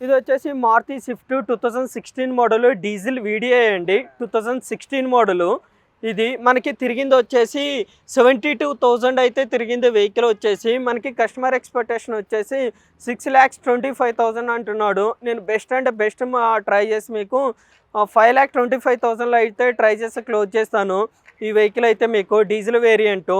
ఇది వచ్చేసి Maruti Swift 2016 model diesel video అండి. 2016 మోడలు. ఇది మనకి తిరిగింది వచ్చేసి 72,000 అయితే తిరిగింది వెహికల్ వచ్చేసి. మనకి కస్టమర్ ఎక్స్పెక్టేషన్ వచ్చేసి 6,25,000 అంటున్నాడు. నేను బెస్ట్ అంటే బెస్ట్ ట్రై చేసి మీకు 5,25,000లో అయితే ట్రై చేసి క్లోజ్ చేస్తాను. ఈ వెహికల్ అయితే మీకు డీజిల్ వేరియంటు.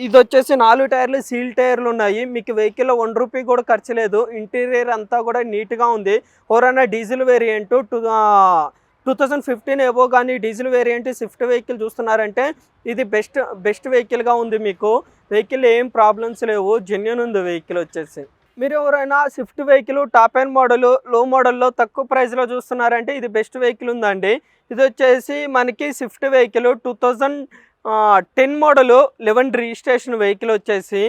ఇది వచ్చేసి 4 టైర్లు సీల్ టైర్లు ఉన్నాయి. మీకు వెహికల్లో ₹1 కూడా ఖర్చు లేదు. ఇంటీరియర్ అంతా కూడా నీట్గా ఉంది. ఎవరైనా డీజిల్ వేరియంట్ 2015 ఏవో కానీ డీజిల్ వేరియంట్ స్విఫ్ట్ వెహికల్ చూస్తున్నారంటే ఇది బెస్ట్ వెహికల్గా ఉంది. మీకు వెహికల్ ఏం ప్రాబ్లమ్స్ లేవు, జెన్యూన్ ఉంది వెహికల్ వచ్చేసి. మీరు ఎవరైనా Swift vehicle top and model లో మోడల్లో తక్కువ ప్రైస్లో చూస్తున్నారంటే ఇది బెస్ట్ వెహికల్ ఉందండి. ఇది వచ్చేసి మనకి Swift vehicle 2010 model 11 registration vehicle వచ్చేసి.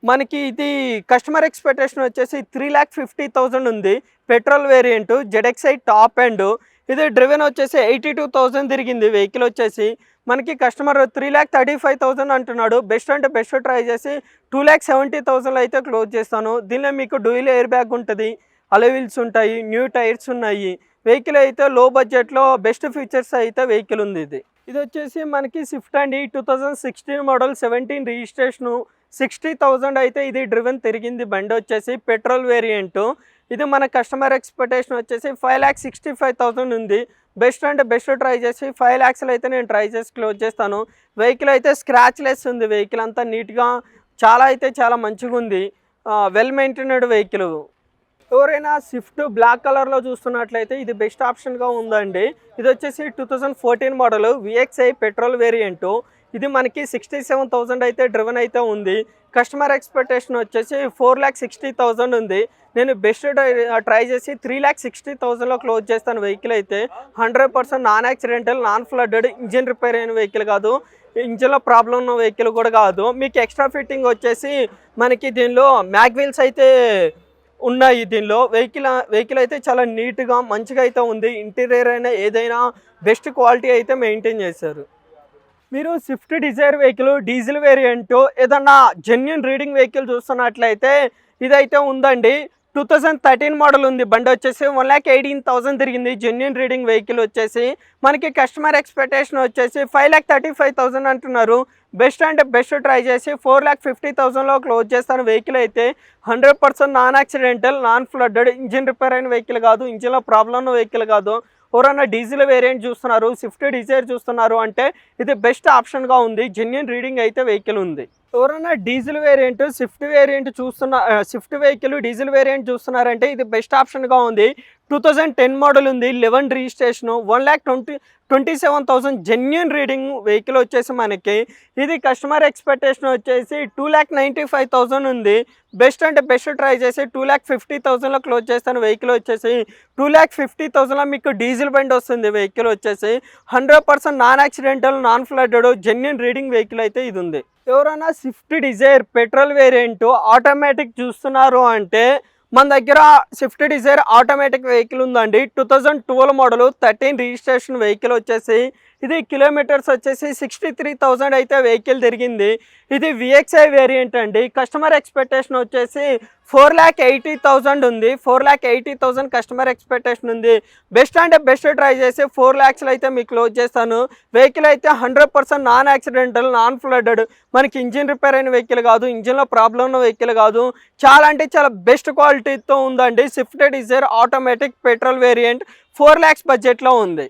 మనకి ఇది కస్టమర్ ఎక్స్పెక్టేషన్ వచ్చేసి 3,50,000 ఉంది. Petrol variant ZXi top and. ఇది డ్రివెన్ వచ్చేసి 82,000 తిరిగింది వెహికల్ వచ్చేసి. మనకి కస్టమర్ 3,35,000 అంటున్నాడు. బెస్ట్ అంటే బెస్ట్ ట్రై చేసి 2,70,000 అయితే క్లోజ్ చేస్తాను. దీనిలో మీకు డ్యూయల్ ఎయిర్ బ్యాగ్ ఉంటుంది, అలాయ్ వీల్స్ ఉంటాయి, న్యూ టైర్స్ ఉన్నాయి. వెహికల్ అయితే లో బడ్జెట్లో బెస్ట్ ఫీచర్స్ అయితే వెహికల్ ఉంది. ఇది వచ్చేసి మనకి స్విఫ్ట్ అండి. 2016 మోడల్ 17 రిజిస్ట్రేషను. 60,000 అయితే ఇది డ్రివెన్ తిరిగింది బండి వచ్చేసి. Petrol variant. ఇది మన కస్టమర్ ఎక్స్పెక్టేషన్ వచ్చేసి 5,65,000 ఉంది. బెస్ట్ అంటే బెస్ట్ ట్రై చేసి 5 lakhsలో అయితే నేను ట్రై చేసి క్లోజ్ చేస్తాను. వెహికల్ అయితే స్క్రాచ్లెస్ ఉంది. వెహికల్ అంతా నీట్గా చాలా మంచిగా ఉంది. Well maintained vehicle. ఎవరైనా స్విఫ్ట్ బ్లాక్ కలర్లో చూస్తున్నట్లయితే ఇది బెస్ట్ ఆప్షన్గా ఉందండి. ఇది వచ్చేసి 2014 మోడల్ VXi పెట్రోల్ వేరియంటు. ఇది మనకి 67,000 అయితే డ్రివెన్ అయితే ఉంది. కస్టమర్ ఎక్స్పెక్టేషన్ వచ్చేసి 4,60,000 ఉంది. నేను బెస్ట్ ట్రై చేసి 3,60,000లో క్లోజ్ చేస్తాను. వెహికల్ అయితే 100% non accidental, non flooded, engine repair అయిన వెహికల్ కాదు, ఇంజిన్లో ప్రాబ్లం ఉన్న వెహికల్ కూడా కాదు. మీకు ఎక్స్ట్రా ఫిట్టింగ్ వచ్చేసి మనకి దీనిలో మ్యాగ్ వీల్స్ అయితే ఉన్నాయి. దీనిలో వెహికల్ అయితే చాలా నీట్గా మంచిగా అయితే ఉంది. ఇంటీరియర్ అయినా ఏదైనా బెస్ట్ క్వాలిటీ అయితే మెయింటైన్ చేశారు. మీరు Swift Dzire vehicle diesel variant ఏదన్నా జెన్యూన్ రీడింగ్ వెహికల్ చూస్తున్నట్లయితే ఇదైతే ఉందండి. 2013 మోడల్ ఉంది. బండి వచ్చేసి 1,18,000 తిరిగింది. జెన్యూన్ రీడింగ్ వెహికల్ వచ్చేసి. మనకి కస్టమర్ ఎక్స్పెక్టేషన్ వచ్చేసి 5,35,000 అంటున్నారు. బెస్ట్ అంటే బెస్ట్ ట్రై చేసి 4,50,000లో క్లోజ్ చేస్తాను. వెహికల్ అయితే 100% non accidental, non flooded, engine repair అయిన వెహికల్ కాదు, ఇంజిన్లో ప్రాబ్లం ఉన్న వెహికల్ కాదు. ఎవరైనా డీజిల్ వేరియంట్ చూస్తున్నారు, స్విఫ్ట్ డిజైర్ చూస్తున్నారు అంటే ఇది బెస్ట్ ఆప్షన్గా ఉంది. జెన్యూన్ రీడింగ్ అయితే వెహికల్ ఉంది. ఎవరైనా diesel variant Swift vehicle diesel variant చూస్తున్నారంటే ఇది బెస్ట్ ఆప్షన్గా ఉంది. 2010 మోడల్ ఉంది. 11 రిజిస్ట్రేషను. 1,27,000 జెన్యూన్ రీడింగ్ వెహికల్ వచ్చేసి మనకి. ఇది కస్టమర్ ఎక్స్పెక్టేషన్ వచ్చేసి 2,95,000 ఉంది. బెస్ట్ అంటే బెస్ట్ ట్రై చేసి 2,50,000లో క్లోజ్ చేస్తాను. వెహికల్ వచ్చేసి 2,50,000లో మీకు డీజిల్ బండి వస్తుంది. వెహికల్ వచ్చేసి 100% non accidental, non flooded, genuine reading vehicle అయితే ఇది ఉంది. ఎవరైనా Swift Dzire petrol variant automatic చూస్తున్నారు అంటే మన దగ్గర స్విఫ్ట్ డిజైర్ ఆటోమేటిక్ వెహికల్ ఉందండి. 2012 మోడల్ 13 రిజిస్ట్రేషన్ వెహికల్ వచ్చేసి. ఇది కిలోమీటర్స్ వచ్చేసి 63,000 అయితే వెహికల్ తిరిగింది. ఇది VXi వేరియంట్ అండి. కస్టమర్ ఎక్స్పెక్టేషన్ వచ్చేసి 4,80,000 ఉంది. 4,80,000 కస్టమర్ ఎక్స్పెక్టేషన్ ఉంది. బెస్ట్ అంటే బెస్ట్ ట్రై చేసి 4 lakhsలో అయితే మీకు క్లోజ్ చేస్తాను. వెహికల్ అయితే 100% నాన్ యాక్సిడెంటల్, నాన్ ఫ్లడ్డెడ్, మనకి ఇంజిన్ రిపేర్ అయిన వెహికల్ కాదు, ఇంజిన్లో ప్రాబ్లం ఉన్న వెహికల్ కాదు. చాలా బెస్ట్ క్వాలిటీతో ఉందండి. Swift Dzire automatic petrol variant 4 lakhs బడ్జెట్లో ఉంది.